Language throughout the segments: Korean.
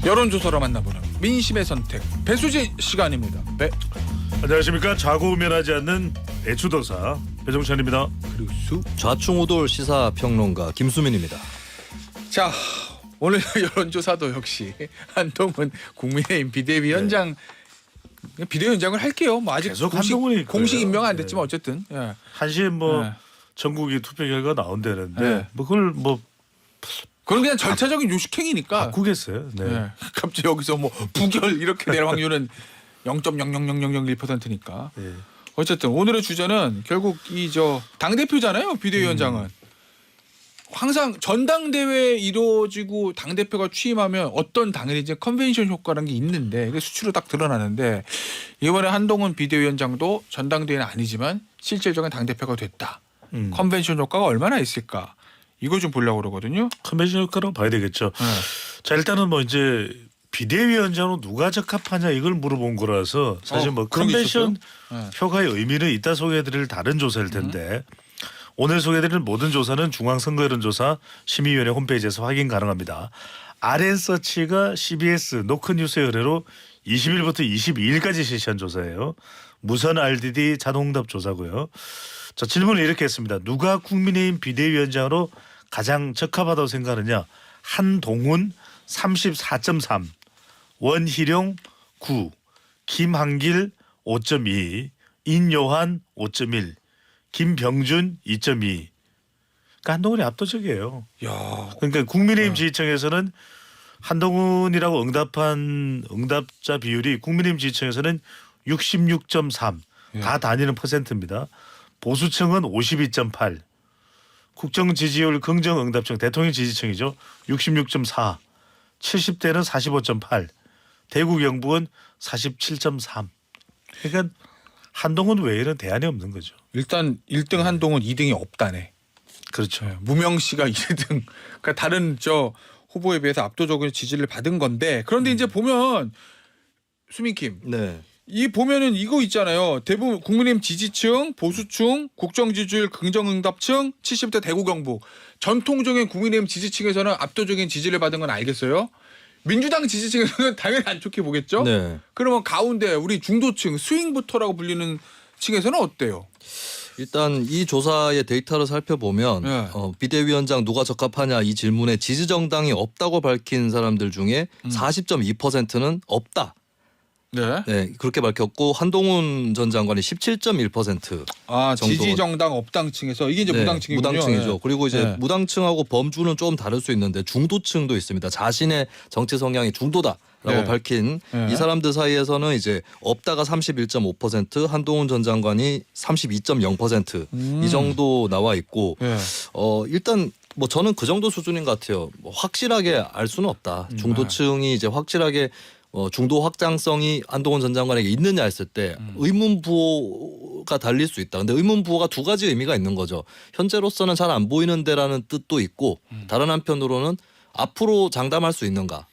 여론조사로 만나보는 민심의 선택 배수진 시간입니다. 네. 안녕하십니까. 좌고우면하지 않는 배추도사 배종찬입니다. 그리고 수. 좌충우돌 시사평론가 김수민입니다. 자, 오늘 여론조사도 역시 한동훈 국민의힘 비대위원장 비대위원장을 할게요. 뭐 아직 계속 한동훈이 공식 거예요. 임명 안 됐지만 네. 어쨌든. 예. 1시에 뭐 네. 전국이 투표 결과 나온다는데 네. 뭐 그걸 뭐 그건 그냥 절차적인 요식행위니까. 바꾸겠어요. 네. 예. 갑자기 여기서 뭐 부결 이렇게 될 확률은 0.0000001%니까. 네. 어쨌든 오늘의 주제는 결국 이 당 대표잖아요. 비대위원장은. 항상 전당대회 이루어지고 당 대표가 취임하면 어떤 당일이지 컨벤션 효과라는 게 있는데 이게 수치로 딱 드러나는데 이번에 한동훈 비대위원장도 전당대회는 아니지만 실질적인 당 대표가 됐다. 컨벤션 효과가 얼마나 있을까? 이거 좀 보려고 그러거든요. 컨벤션 효과라고 봐야 되겠죠. 네. 자, 일단은 뭐 이제 비대위원장으로 누가 적합하냐 이걸 물어본 거라서 사실 뭐 그런 게 컨벤션 있었어요? 네. 효과의 의미는 이따 소개해드릴 다른 조사일 텐데 오늘 소개해드릴 모든 조사는 중앙선거여론조사 심의위원회 홈페이지에서 확인 가능합니다. RN서치가 CBS 노크뉴스의 의뢰로 20일부터 22일까지 실시한 조사예요. 무선 RDD 자동응답 조사고요. 자, 질문을 이렇게 했습니다. 누가 국민의힘 비대위원장으로 가장 적합하다고 생각하느냐. 한동훈 34.3, 원희룡 9, 김한길 5.2, 인요한 5.1, 김병준 2.2. 그러니까 한동훈이 압도적이에요. 야, 그러니까 국민의힘 지지층에서는 한동훈이라고 응답한 응답자 비율이 국민의힘 지지층에서는 66.3, 다 다니는 퍼센트입니다. 보수층은 52.8, 국정 지지율 긍정 응답층 대통령 지지층이죠. 66.4, 70대는 45.8, 대구 경북은 47.3. 그러니까 한동훈 외에는 대안이 없는 거죠. 일단 1등 한동훈 2등이 없다네. 그렇죠. 무명 씨가 2등. 그러니까 다른 후보에 비해서 압도적인 지지를 받은 건데 그런데 이제 보면 수민킴 네. 이 보면은 이거 있잖아요. 대부분 국민의힘 지지층, 보수층, 국정 지지율 긍정응답층, 70대 대구 경북. 전통적인 국민의힘 지지층에서는 압도적인 지지를 받은 건 알겠어요. 민주당 지지층에서는 당연히 안 좋게 보겠죠. 네. 그러면 가운데 우리 중도층, 스윙부터라고 불리는 층에서는 어때요? 일단 이 조사의 데이터를 살펴보면 네. 비대위원장 누가 적합하냐 이 질문에 지지 정당이 없다고 밝힌 사람들 중에 40.2%는 없다. 네. 네, 그렇게 밝혔고 한동훈 전 장관이 17.1%. 아, 정도. 지지 정당 없당층에서 이게 이제 네, 무당층이군요. 무당층이죠. 네. 그리고 이제 네. 무당층하고 범주는 좀 다를 수 있는데 중도층도 있습니다. 자신의 정치 성향이 중도다라고 네. 밝힌 네. 이 사람들 사이에서는 이제 없다가 31.5%, 한동훈 전 장관이 32.0% 이 정도 나와 있고 네. 일단 뭐 저는 그 정도 수준인 것 같아요. 뭐 확실하게 알 수는 없다. 중도층이 이제 확실하게 중도 확장성이 한동훈 전 장관에게 있느냐 했을 때 의문부호가 달릴 수 있다. 근데 의문부호가 두 가지 의미가 있는 거죠. 현재로서는 잘 안 보이는데라는 뜻도 있고 다른 한편으로는 앞으로 장담할 수 있는가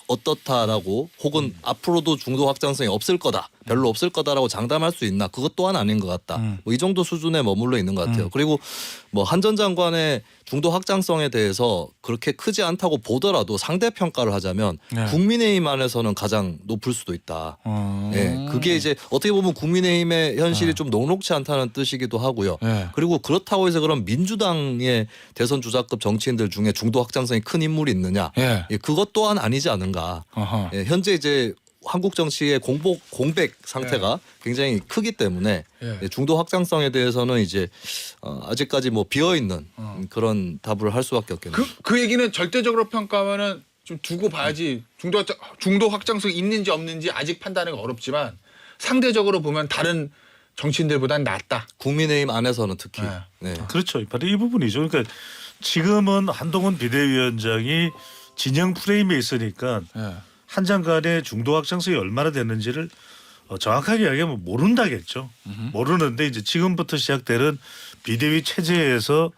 어떻다라고 혹은 앞으로도 중도 확장성이 없을 거다 별로 없을 거다라고 장담할 수 있나 그것 또한 아닌 것 같다. 뭐 이 정도 수준에 머물러 있는 것 같아요. 그리고 뭐 한 전 장관의 중도 확장성에 대해서 그렇게 크지 않다고 보더라도 상대 평가를 하자면 네. 국민의힘 안에서는 가장 높을 수도 있다. 예, 그게 이제 어떻게 보면 국민의힘의 현실이 좀 녹록치 않다는 뜻이기도 하고요. 네. 그리고 그렇다고 해서 그럼 민주당의 대선 주자급 정치인들 중에 중도 확장성이 큰 인물이 있느냐? 예. 예, 그것 또한 아니지 않은가. 어허. 예, 현재 이제 한국 정치의 공백 상태가 굉장히 크기 때문에 예. 예, 중도 확장성에 대해서는 이제 아직까지 뭐 비어 있는 그런 답을 할 수밖에 없겠네요. 그 얘기는 절대적으로 평가하면은 좀 두고 봐야지 중도 확장성 있는지 없는지 아직 판단하기가 어렵지만 상대적으로 보면 다른 정치인들보단 낫다. 국민의힘 안에서는 특히. 네. 네. 그렇죠. 바로 이 부분이죠. 그러니까 지금은 한동훈 비대위원장이 진영 프레임에 있으니까 예. 한 장관의 중도 확장성이 얼마나 되는지를 정확하게 이야기하면 모른다겠죠. 모르는데 이제 지금부터 시작되는 비대위 체제에서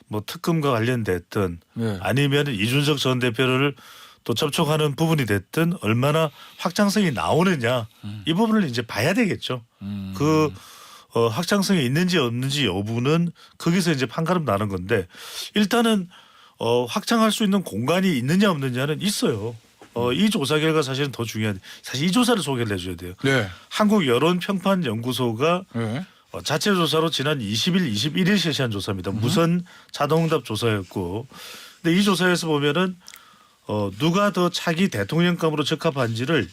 뭐 특검과 관련됐든 네. 아니면 이준석 전 대표를 또 접촉하는 부분이 됐든 얼마나 확장성이 나오느냐 이 부분을 이제 봐야 되겠죠. 그 확장성이 있는지 없는지 여부는 거기서 이제 판가름 나는 건데 일단은 확장할 수 있는 공간이 있느냐 없느냐는 있어요. 이 조사 결과 사실은 더 중요한 사실 이 조사를 소개를 해줘야 돼요. 네. 한국 여론평판연구소가 네. 자체 조사로 지난 20일, 21일 실시한 조사입니다. 무선 자동응답 조사였고, 근데 이 조사에서 보면은 누가 더 차기 대통령감으로 적합한지를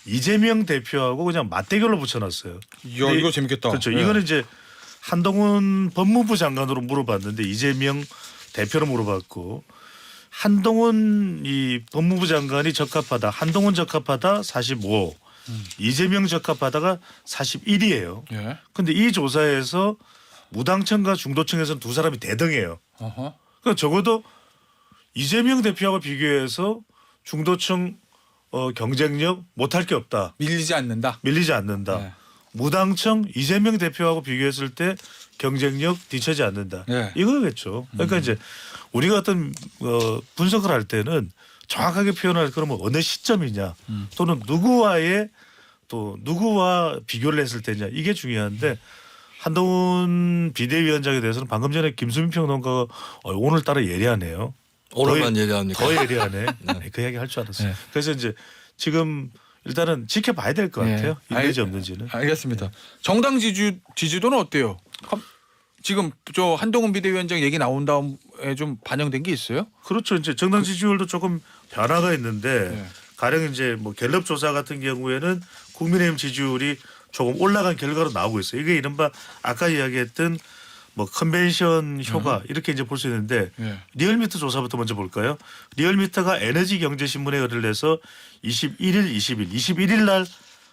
이재명 대표하고 그냥 맞대결로 붙여놨어요. 야, 이거 재밌겠다. 그렇죠. 네. 이거는 이제 한동훈 법무부 장관으로 물어봤는데 이재명 대표로 물어봤고 한동훈 이 법무부 장관이 적합하다. 한동훈 적합하다 45. 이재명 적합하다가 41이에요. 예. 근데 이 조사에서 무당층과 중도층에서는 두 사람이 대등해요. 어허. 그러니까 적어도 이재명 대표하고 비교해서 중도층 경쟁력 못할 게 없다. 밀리지 않는다. 밀리지 않는다. 네. 무당층 이재명 대표하고 비교했을 때 경쟁력 뒤처지 않는다. 네. 이거겠죠. 그러니까 이제 우리가 어떤 분석을 할 때는 정확하게 표현할 그러면 어느 시점이냐 또는 누구와 비교를 했을 때냐 이게 중요한데 한동훈 비대위원장에 대해서는 방금 전에 김수민 평론가가 오늘따라 예리하네요. 오늘만 얘기합니까? 더 예리하네. 그 이야기 할 줄 알았어요. 네. 그래서 이제 지금 일단은 지켜봐야 될 것 같아요. 있는지 없는지는. 알겠습니다. 정당 지지도는 어때요? 지금 저 한동훈 비대위원장 얘기 나온 다음에 좀 반영된 게 있어요? 그렇죠. 이제 정당 지지율도 조금 변화가 있는데 네. 가령 이제 뭐 갤럽 조사 같은 경우에는 국민의힘 지지율이 조금 올라간 결과로 나오고 있어요. 이게 이른바 아까 이야기했던 뭐 컨벤션 효과 이렇게 이제 볼 수 있는데 네. 리얼미터 조사부터 먼저 볼까요? 리얼미터가 에너지경제신문에 의뢰를 해서 21일 날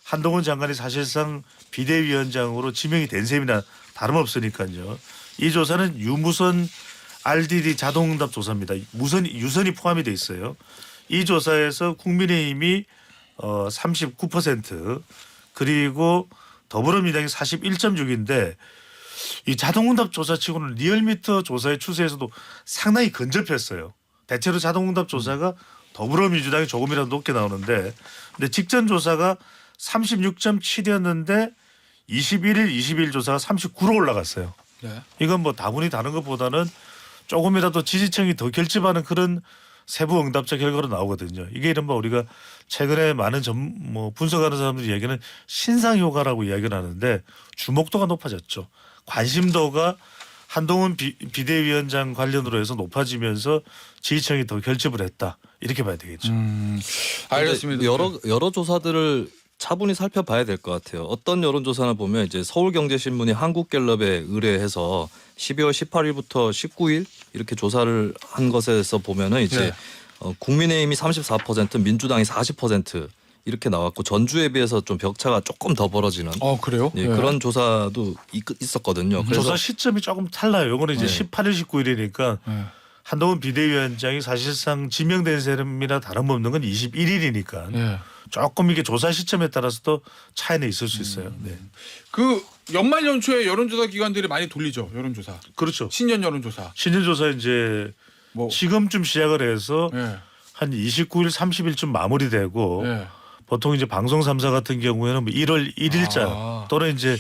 한동훈 장관이 사실상 비대위원장으로 지명이 된 셈이나 다름없으니까요. 이 조사는 유무선 RDD 자동응답 조사입니다. 유선이 포함이 돼 있어요. 이 조사에서 국민의힘이 39% 그리고 더불어민주당이 41.6인데 이 자동응답 조사치고는 리얼미터 조사의 추세에서도 상당히 근접했어요. 대체로 자동응답 조사가 더불어민주당이 조금이라도 높게 나오는데 근데 직전 조사가 36.7이었는데 21일, 22일 조사가 39로 올라갔어요. 네. 이건 뭐 다분히 다른 것보다는 조금이라도 지지층이 더 결집하는 그런 세부 응답자 결과로 나오거든요. 이게 이른바 우리가 최근에 많은 분석하는 사람들이 이야기하는 신상 효과라고 이야기를 하는데 주목도가 높아졌죠. 관심도가 한동훈 비대위원장 관련으로 해서 높아지면서 지지층이 더 결집을 했다. 이렇게 봐야 되겠죠. 알겠습니다. 여러 조사들을 차분히 살펴봐야 될 것 같아요. 어떤 여론조사나 보면 이제 서울경제신문이 한국갤럽에 의뢰해서 12월 18일부터 19일 이렇게 조사를 한 것에서 보면은 이제 네. 국민의힘이 34%, 민주당이 40% 이렇게 나왔고 전주에 비해서 좀 격차가 조금 더 벌어지는 그래요? 예, 네. 그런 조사도 있었거든요. 그래서 조사 시점이 조금 달라요. 이거는 이제 네. 18일, 19일이니까 네. 한동훈 비대위원장이 사실상 지명된 사람이나 다름없는 건 21일이니까 네. 조금 이게 조사 시점에 따라서도 차이는 있을 수 있어요. 네. 그 연말 연초에 여론조사 기관들이 많이 돌리죠. 여론조사. 그렇죠. 신년 여론조사. 신년조사 이제 뭐 지금쯤 시작을 해서 네. 한 29일, 30일쯤 마무리되고 네. 보통 이제 방송 3사 같은 경우에는 뭐 1월 1일자 또는 이제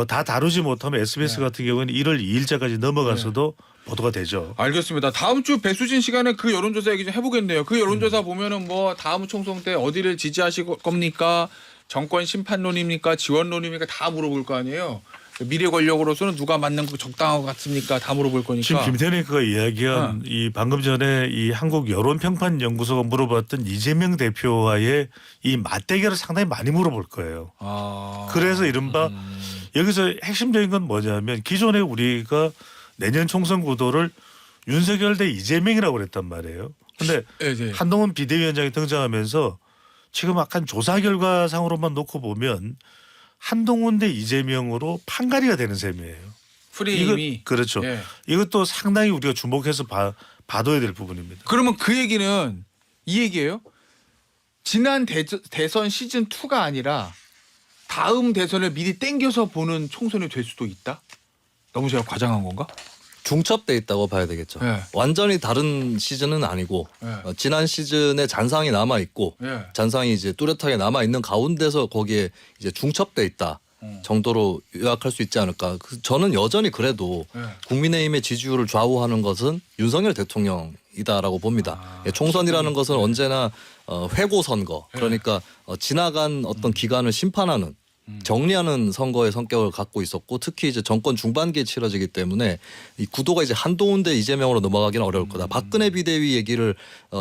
다 다루지 못하면 SBS 같은 경우에는 1월 2일자까지 넘어가서도 보도가 되죠. 알겠습니다. 다음 주 배수진 시간에 그 여론조사 얘기 좀 해보겠네요. 그 여론조사 보면은 뭐 다음 총선 때 어디를 지지하실 겁니까? 정권 심판론입니까? 지원론입니까? 다 물어볼 거 아니에요. 미래 권력으로서는 누가 맞는 거 적당한 것 같습니까? 다 물어볼 거니까. 지금 김태현이가 이야기한 이 방금 전에 이 한국 여론평판연구소가 물어봤던 이재명 대표와의 이 맞대결을 상당히 많이 물어볼 거예요. 그래서 이른바 여기서 핵심적인 건 뭐냐면 기존에 우리가 내년 총선 구도를 윤석열 대 이재명이라고 그랬단 말이에요. 근데 네. 한동훈 비대위원장이 등장하면서 지금 약간 조사 결과상으로만 놓고 보면 한동훈 대 이재명으로 판가리가 되는 셈이에요. 프레임이. 그렇죠. 예. 이것도 상당히 우리가 주목해서 봐둬야 될 부분입니다. 그러면 그 얘기는 이 얘기예요. 지난 대선 시즌 2가 아니라 다음 대선을 미리 땡겨서 보는 총선이 될 수도 있다. 너무 제가 과장한 건가? 중첩돼 있다고 봐야 되겠죠. 네. 완전히 다른 시즌은 아니고 네. 지난 시즌에 잔상이 남아 있고 네. 잔상이 이제 뚜렷하게 남아 있는 가운데서 거기에 이제 중첩돼 있다 정도로 요약할 수 있지 않을까. 저는 여전히 그래도 네. 국민의힘의 지지율을 좌우하는 것은 윤석열 대통령이라고 총선이다라고 봅니다. 총선이라는 것은 언제나 회고 선거, 그러니까 지나간 어떤 기간을 심판하는 정리하는 선거의 성격을 갖고 있었고, 특히 이제 정권 중반기에 치러지기 때문에 이 구도가 이제 한동훈 대 이재명으로 넘어가기는 어려울 거다. 박근혜 비대위 얘기를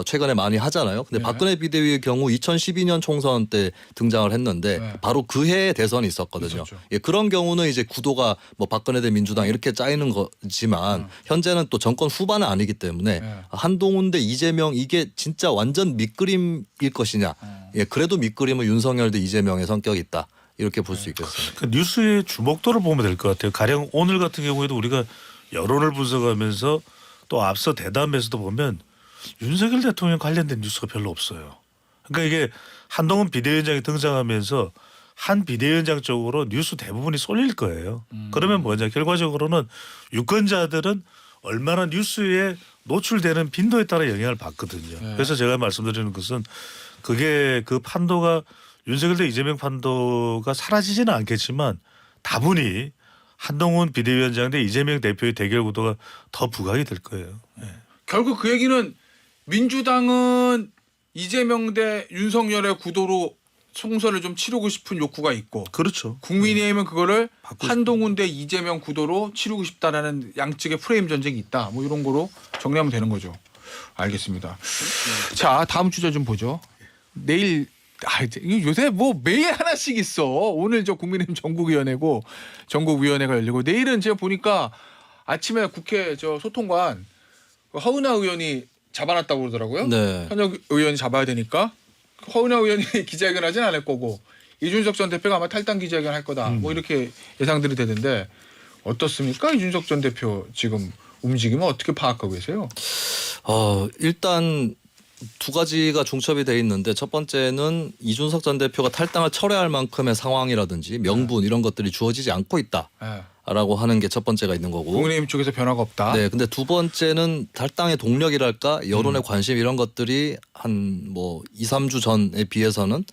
최근에 많이 하잖아요. 근데 박근혜 비대위의 경우 2012년 총선 때 등장을 했는데 바로 그 해에 대선이 있었거든요. 예, 그런 경우는 이제 구도가 뭐 박근혜 대 민주당 이렇게 짜이는 거지만 현재는 또 정권 후반은 아니기 때문에 한동훈 대 이재명 이게 진짜 완전 밑그림일 것이냐. 예, 그래도 밑그림은 윤석열 대 이재명의 성격이 있다. 이렇게 볼 수 있겠습니다. 그 뉴스의 주목도를 보면 될 것 같아요. 가령 오늘 같은 경우에도 우리가 여론을 분석하면서 또 앞서 대담에서도 보면 윤석열 대통령 관련된 뉴스가 별로 없어요. 그러니까 이게 한동훈 비대위원장이 등장하면서 한 비대위원장 쪽으로 뉴스 대부분이 쏠릴 거예요. 그러면 뭐냐, 결과적으로는 유권자들은 얼마나 뉴스에 노출되는 빈도에 따라 영향을 받거든요. 그래서 제가 말씀드리는 것은 그게 그 판도가 윤석열 대 이재명 판도가 사라지지는 않겠지만 다분히 한동훈 비대위원장 대 이재명 대표의 대결 구도가 더 부각이 될 거예요. 네. 결국 그 얘기는 민주당은 이재명 대 윤석열의 구도로 총선을 좀 치르고 싶은 욕구가 있고, 그렇죠. 국민의힘은 그거를 한동훈 대 이재명 구도로 치르고 싶다라는 양측의 프레임 전쟁이 있다. 뭐 이런 거로 정리하면 되는 거죠. 알겠습니다. 자, 다음 주제 좀 보죠. 내일 요새 뭐 매일 하나씩 있어. 오늘 저 국민의힘 전국위원회고 전국위원회가 열리고, 내일은 제가 보니까 아침에 국회 저 소통관 허은하 의원이 잡아놨다고 그러더라고요. 네. 현역 의원이 잡아야 되니까 허은하 의원이 기자회견 하진 않을 거고 이준석 전 대표가 아마 탈당 기자회견 할 거다. 뭐 이렇게 예상들이 되는데 어떻습니까? 이준석 전 대표 지금 움직임은 어떻게 파악하고 계세요? 일단 두 가지가 중첩이 돼 있는데, 첫 번째는 이준석 전 대표가 탈당을 철회할 만큼의 상황이라든지 명분 이런 것들이 주어지지 않고 있다라고 하는 게 첫 번째가 있는 거고. 국민의힘 쪽에서 변화가 없다. 네, 근데 두 번째는 탈당의 동력이랄까, 여론의 관심 이런 것들이 한 뭐 2, 3주 전에 비해서는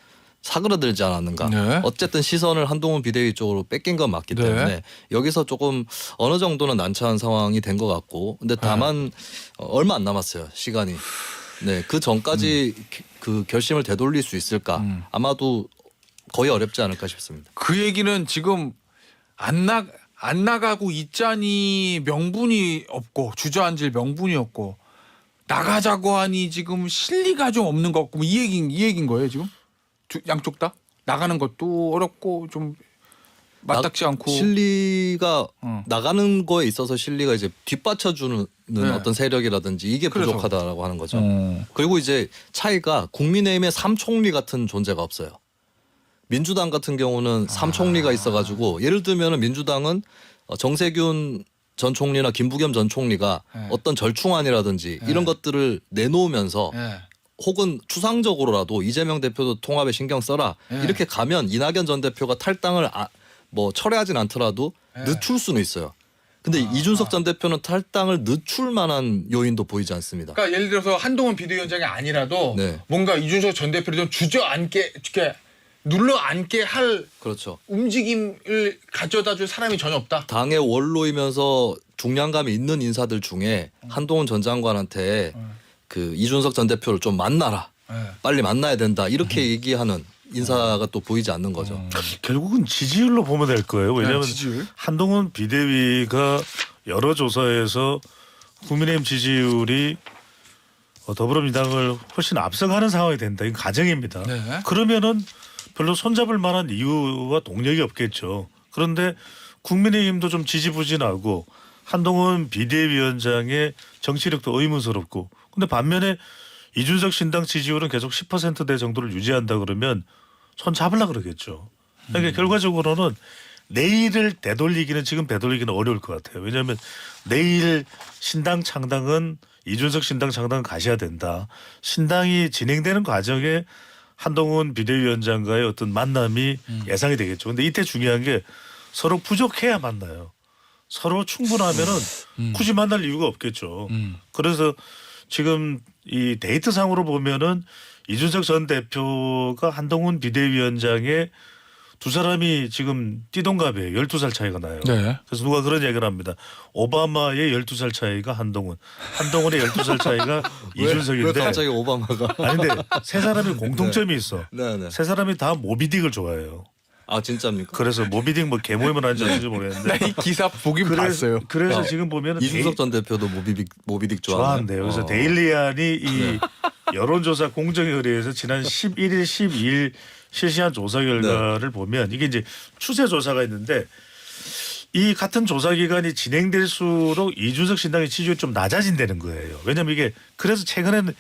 사그라들지 않았는가. 네. 어쨌든 시선을 한동훈 비대위 쪽으로 뺏긴 건 맞기 때문에 네. 여기서 조금 어느 정도는 난처한 상황이 된 것 같고, 근데 다만 얼마 안 남았어요, 시간이. 네, 그 전까지 그 결심을 되돌릴 수 있을까? 아마도 거의 어렵지 않을까 싶습니다. 그 얘기는 지금 안 나가고 있자니 명분이 없고, 주저앉을 명분이 없고, 나가자고 하니 지금 실리가 좀 없는 것 같고, 이 얘기인 거예요 지금? 양쪽 다 나가는 것도 어렵고 좀 맞닥지 않고. 실리가 나가는 거에 있어서 실리가 이제 뒷받쳐주는 어떤 세력이라든지 이게 그래서. 부족하다라고 하는 거죠. 그리고 이제 차이가 국민의힘의 3총리 같은 존재가 없어요. 민주당 같은 경우는 3총리가 있어가지고, 예를 들면은 민주당은 정세균 전 총리나 김부겸 전 총리가 어떤 절충안이라든지 이런 것들을 내놓으면서 혹은 추상적으로라도 이재명 대표도 통합에 신경 써라 이렇게 가면 이낙연 전 대표가 탈당을 뭐 철회하진 않더라도 늦출 수는 있어요. 근데 이준석 전 대표는 탈당을 늦출 만한 요인도 보이지 않습니다. 그러니까 예를 들어서 한동훈 비대위원장이 아니라도 네. 뭔가 이준석 전 대표를 좀 주저앉게 이렇게 눌러앉게 할 그렇죠. 움직임을 가져다줄 사람이 전혀 없다. 당의 원로이면서 중량감이 있는 인사들 중에 한동훈 전 장관한테 그 이준석 전 대표를 좀 만나라. 빨리 만나야 된다. 이렇게 얘기하는 인사가 또 보이지 않는 거죠. 결국은 지지율로 보면 될 거예요. 왜냐하면 지지율. 한동훈 비대위가 여러 조사에서 국민의힘 지지율이 더불어민주당을 훨씬 앞서가는 상황이 된다. 이건 가정입니다. 네. 그러면은 별로 손잡을 만한 이유와 동력이 없겠죠. 그런데 국민의힘도 좀 지지부진하고 한동훈 비대위원장의 정치력도 의문스럽고, 근데 반면에 이준석 신당 지지율은 계속 10%대 정도를 유지한다 그러면 손 잡으려고 그러겠죠. 그러니까 결과적으로는 내일을 되돌리기는 지금 되돌리기는 어려울 것 같아요. 왜냐하면 내일 신당 창당은 이준석 신당 창당은 가셔야 된다. 신당이 진행되는 과정에 한동훈 비대위원장과의 어떤 만남이 예상이 되겠죠. 근데 이때 중요한 게 서로 부족해야 만나요. 서로 충분하면은 굳이 만날 이유가 없겠죠. 그래서 지금 이 데이트상으로 보면은 이준석 전 대표가 한동훈 비대위원장의 두 사람이 지금 띠동갑이에요. 12살 차이가 나요. 네. 그래서 누가 그런 얘기를 합니다. 오바마의 12살 차이가 한동훈, 한동훈의 12살 차이가 왜 이준석인데 갑자기 오바마가? 아닌데 세 사람이 공통점이 있어. 네네. 세 사람이 다 모비딕을 좋아해요. 아 진짜입니까? 그래서 모비딕 뭐 개모임을 하는지 아닌지 모르겠는데 나 이 기사 보긴 봤어요. 그래서 어, 지금 보면은 이준석 전 대표도 모비딕 좋아한대요. 그래서 데일리안이 이 여론조사 공정에 의해서 지난 11일, 12일 실시한 조사 결과를 보면 이게 이제 추세 조사가 있는데 이 같은 조사 기간이 진행될수록 이준석 신당의 지지율이 좀 낮아진다는 거예요. 왜냐하면 이게 그래서 최근에는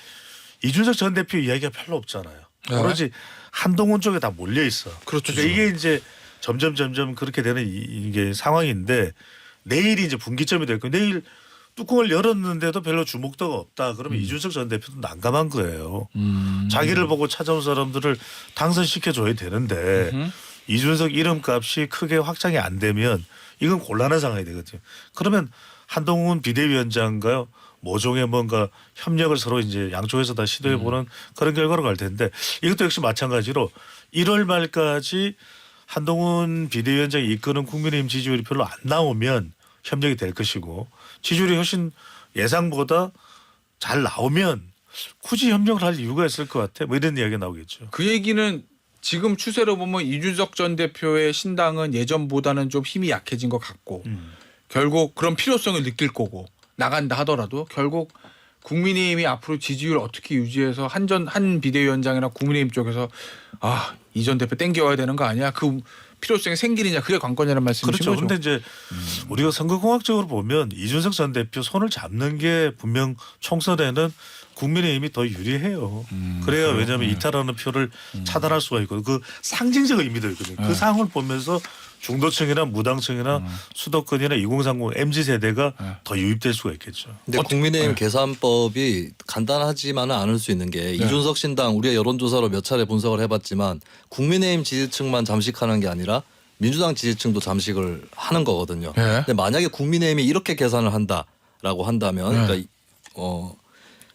이준석 전 대표 이야기가 별로 없잖아요. 네. 오로지 한동훈 쪽에 다 몰려 있어. 그렇죠. 그러니까 이게 이제 점점 그렇게 되는 이게 상황인데 내일이 이제 분기점이 될 거예요. 내일 뚜껑을 열었는데도 별로 주목도가 없다. 그러면 이준석 전 대표도 난감한 거예요. 자기를 보고 찾아온 사람들을 당선시켜줘야 되는데 이준석 이름값이 크게 확장이 안 되면 이건 곤란한 상황이 되거든요. 그러면 한동훈 비대위원장과 모종의 뭔가 협력을 서로 이제 양쪽에서 다 시도해보는 그런 결과로 갈 텐데 이것도 역시 마찬가지로 1월 말까지 한동훈 비대위원장이 이끄는 국민의힘 지지율이 별로 안 나오면 협력이 될 것이고 지지율이 훨씬 예상보다 잘 나오면 굳이 협력을 할 이유가 있을 것 같아. 뭐 이런 이야기가 나오겠죠. 그 얘기는 지금 추세로 보면 이준석 전 대표의 신당은 예전보다는 좀 힘이 약해진 것 같고 결국 그런 필요성을 느낄 거고 나간다 하더라도 결국 국민의힘이 앞으로 지지율 어떻게 유지해서 한 비대위원장이나 국민의힘 쪽에서 이 전 대표 땡겨와야 되는 거 아니야? 그 필요성이 생기느냐 그게 관건이라는 말씀이신 그렇죠. 거죠. 그런데 이제 우리가 선거공학적으로 보면 이준석 전 대표 손을 잡는 게 분명 총선에는 국민의힘이 더 유리해요. 그래야 왜냐하면 이탈하는 표를 차단할 수가 있고 그 상징적 의미도 있거든요. 그 상황을 보면서 중도층이나 무당층이나 수도권이나 2030 MZ세대가 더 유입될 수가 있겠죠. 근데 국민의힘 계산법이 간단하지만은 않을 수 있는 게 이준석 신당 우리가 여론조사로 몇 차례 분석을 해봤지만 국민의힘 지지층만 잠식하는 게 아니라 민주당 지지층도 잠식을 하는 거거든요. 네. 근데 만약에 국민의힘이 이렇게 계산을 한다라고 한다면 그러니까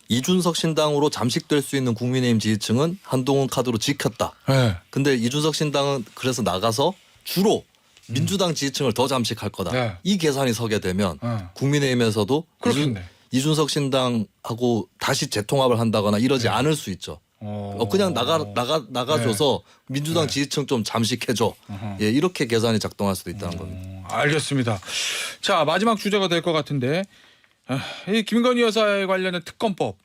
이준석 신당으로 잠식될 수 있는 국민의힘 지지층은 한동훈 카드로 지켰다. 네. 근데 이준석 신당은 그래서 나가서 주로 민주당 지지층을 더 잠식할 거다. 네. 이 계산이 서게 되면 네. 국민의힘에서도 그렇겠네. 이준석 신당하고 다시 재통합을 한다거나 이러지 않을 수 있죠. 그냥 나가줘서 민주당 지지층 좀 잠식해줘. 예, 이렇게 계산이 작동할 수도 있다는 겁니다. 알겠습니다. 자 마지막 주제가 될 것 같은데 이 김건희 여사에 관련된 특검법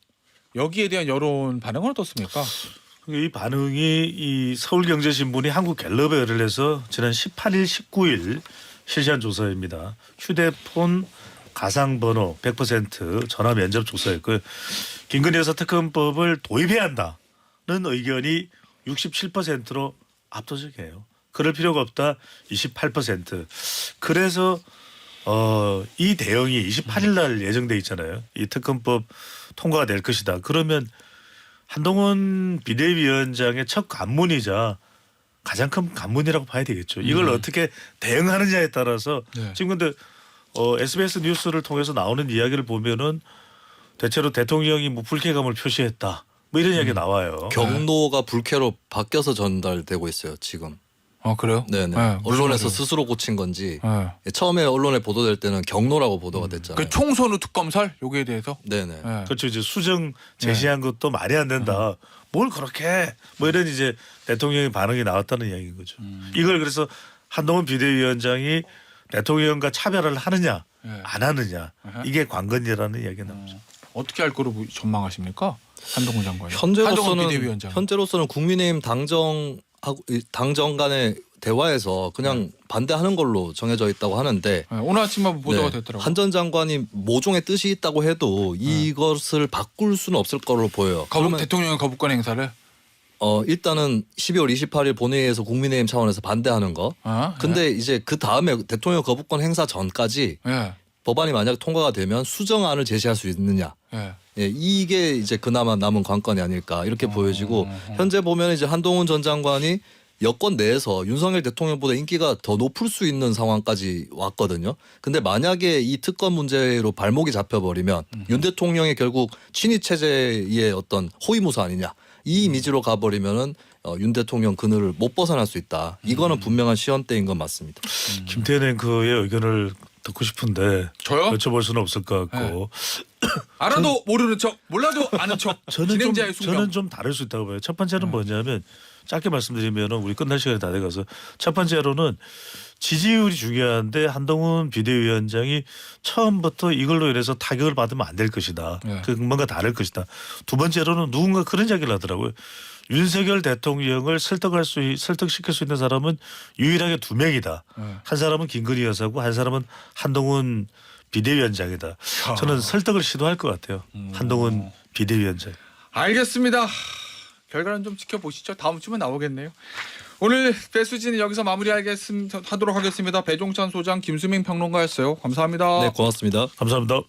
여기에 대한 여론 반응은 어떻습니까? 이 반응이 이 서울경제신문이 한국갤럽에 의뢰해서 지난 18일, 19일 실시한 조사입니다. 휴대폰 가상번호 100% 전화 면접 조사였고요. 김건희 여사 특검법을 도입해야 한다는 의견이 67%로 압도적이에요. 그럴 필요가 없다 28%. 그래서 이 대응이 28일 날 예정돼 있잖아요. 이 특검법 통과가 될 것이다. 그러면 한동훈 비대위원장의 첫 관문이자 가장 큰 관문이라고 봐야 되겠죠. 이걸 어떻게 대응하느냐에 따라서 네. 지금 근데 SBS 뉴스를 통해서 나오는 이야기를 보면은 대체로 대통령이 뭐 불쾌감을 표시했다. 뭐 이런 이야기가 나와요. 경로가 불쾌로 바뀌어서 전달되고 있어요. 지금. 그래요? 네네. 네, 무슨 언론에서 말이에요? 스스로 고친 건지 네. 처음에 언론에 보도될 때는 경로라고 보도가 됐잖아요. 그 총선후 특검설 여기에 대해서 네네. 네. 그렇죠. 이제 수정 제시한 것도 말이 안 된다. 뭘 그렇게 뭐 이런 이제 대통령의 반응이 나왔다는 이야기인 거죠. 이걸 그래서 한동훈 비대위원장이 대통령과 차별을 하느냐 네. 안 하느냐 이게 관건이라는 이야기가 나오죠. 어떻게 할 거로 전망하십니까? 한동훈 장관이. 한동훈 비대위원장. 현재로서는 국민의힘 당정 간의 대화에서 그냥 반대하는 걸로 정해져 있다고 하는데 네, 오늘 아침만 보도가 됐더라고요. 한 전 장관이 모종의 뜻이 있다고 해도 이것을 바꿀 수는 없을 거로 보여요. 그러면 대통령의 거부권 행사를. 일단은 12월 28일 본회의에서 국민의힘 차원에서 반대하는 거. 근데 이제 그 다음에 대통령 거부권 행사 전까지 네. 법안이 만약 통과가 되면 수정안을 제시할 수 있느냐. 네. 예, 이게 이제 그나마 남은 관건이 아닐까 이렇게 보여지고 현재 보면 이제 한동훈 전 장관이 여권 내에서 윤석열 대통령보다 인기가 더 높을 수 있는 상황까지 왔거든요. 근데 만약에 이 특검 문제로 발목이 잡혀버리면 윤 대통령의 결국 친위 체제의 어떤 호위무사 아니냐 이 이미지로 가버리면은 윤 대통령 그늘을 못 벗어날 수 있다. 이거는 분명한 시연대인 건 맞습니다. 김태현 앵커의 의견을 듣고 싶은데 저요? 여쭤볼 수는 없을 것 같고 알아도 모르는 척, 몰라도 아는 척. 진행자의 순간. 저는 좀 다를 수 있다고 봐요. 첫 번째는 뭐냐면 짧게 말씀드리면 우리 끝날 시간이 다 돼가서 첫 번째로는 지지율이 중요한데 한동훈 비대위원장이 처음부터 이걸로 인해서 타격을 받으면 안 될 것이다. 네. 그 뭔가 다를 것이다. 두 번째로는 누군가 그런 이야기를 하더라고요. 윤석열 대통령을 설득시킬 수 있는 사람은 유일하게 두 명이다. 네. 한 사람은 김건희 여사고 한 사람은 한동훈 비대위원장이다. 저는 설득을 시도할 것 같아요. 한동훈 비대위원장. 알겠습니다. 결과는 좀 지켜보시죠. 다음 주면 나오겠네요. 오늘 배수진은 여기서 마무리하도록 하겠습니다. 배종찬 소장, 김수민 평론가였어요. 감사합니다. 네, 고맙습니다. 감사합니다.